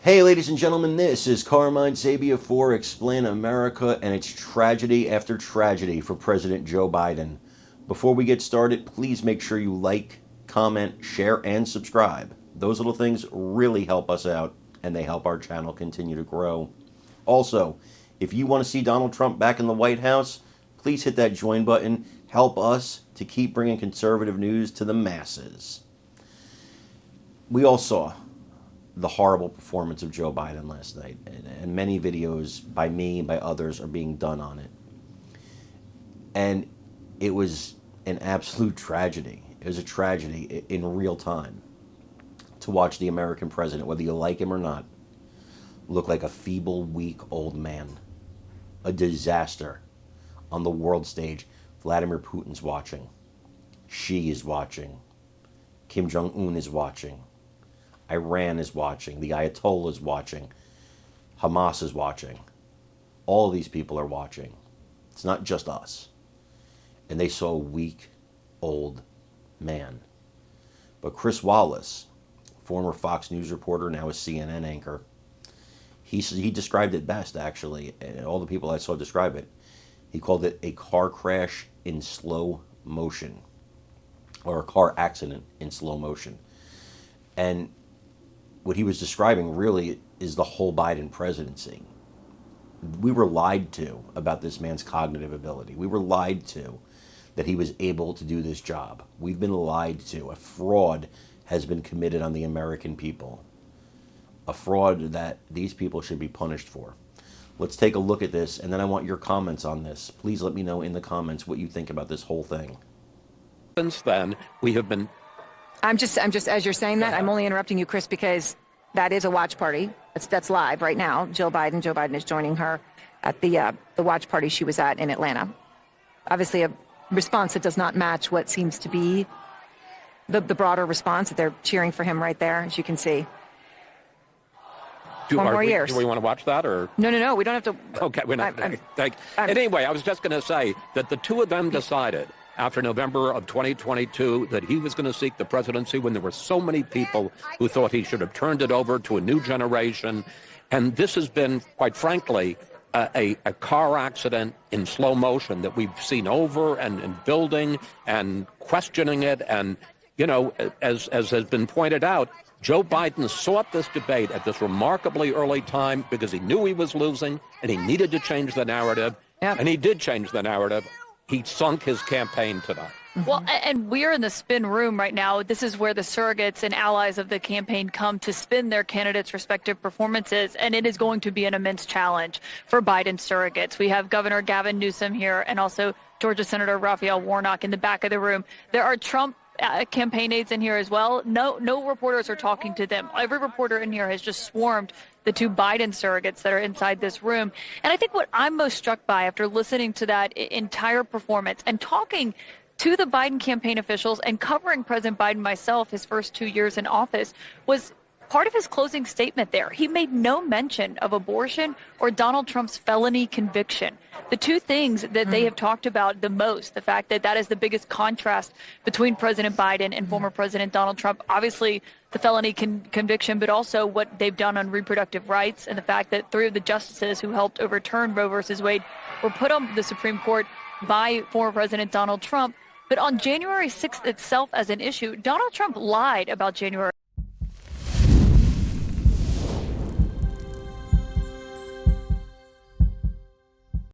Hey, ladies and gentlemen, this is Carmine Sabia for Explain America, and it's tragedy after tragedy for President Joe Biden. Before we get started, please make sure you like, comment, share, and subscribe. Those little things really help us out, and they help our channel continue to grow. Also, if you want to see Donald Trump back in the White House, please hit that join button. Help us to keep bringing conservative news to the masses. We all saw the horrible performance of Joe Biden last night, and many videos by me and by others are being done on it. And it was an absolute tragedy. It was a tragedy in real time to watch the American president, whether you like him or not, look like a feeble, weak old man. A disaster on the world stage. Vladimir Putin's watching. Xi is watching. Kim Jong-un is watching. Iran is watching. The Ayatollah is watching. Hamas is watching. All of these people are watching. It's not just us. And they saw a weak, old man. But Chris Wallace, former Fox News reporter, now a CNN anchor, he described it best, actually. And all the people I saw describe it. He called it a car crash in slow motion. Or a car accident in slow motion. And what he was describing really is the whole Biden presidency. We were lied to about this man's cognitive ability. We were lied to that he was able to do this job. We've been lied to. A fraud has been committed on the American people. A fraud that these people should be punished for. Let's take a look at this, and then I want your comments on this. Please let me know in the comments what you think about this whole thing. Since then, we have been... I'm just as you're saying that, I'm only interrupting you, Chris, because that is a watch party. That's live right now. Joe Biden is joining her at the watch party she was at in Atlanta. Obviously, a response that does not match what seems to be the broader response. That they're cheering for him right there, as you can see. Do we want to watch that, or no? We don't have to. Okay, we're not. Anyway, I was just going to say that the two of them decided after November of 2022 that he was going to seek the presidency when there were so many people who thought he should have turned it over to a new generation. And this has been, quite frankly, a car accident in slow motion that we've seen over and building and questioning it. And, you know, as has been pointed out, Joe Biden sought this debate at this remarkably early time because he knew he was losing and he needed to change the narrative. Yep. And he did change the narrative. He sunk his campaign tonight. Well, and we're in the spin room right now. This is where the surrogates and allies of the campaign come to spin their candidates' respective performances, and it is going to be an immense challenge for Biden's surrogates. We have Governor Gavin Newsom here and also Georgia Senator Raphael Warnock in the back of the room. There are Trump campaign aides in here as well. No reporters are talking to them. Every reporter in here has just swarmed the two Biden surrogates that are inside this room. And I think what I'm most struck by after listening to that entire performance and talking to the Biden campaign officials and covering President Biden myself his first 2 years in office was part of his closing statement there. He made no mention of abortion or Donald Trump's felony conviction. The two things that they have talked about the most, the fact that that is the biggest contrast between President Biden and former President Donald Trump, obviously the felony conviction, but also what they've done on reproductive rights and the fact that three of the justices who helped overturn Roe versus Wade were put on the Supreme Court by former President Donald Trump. But on January 6th itself as an issue, Donald Trump lied about January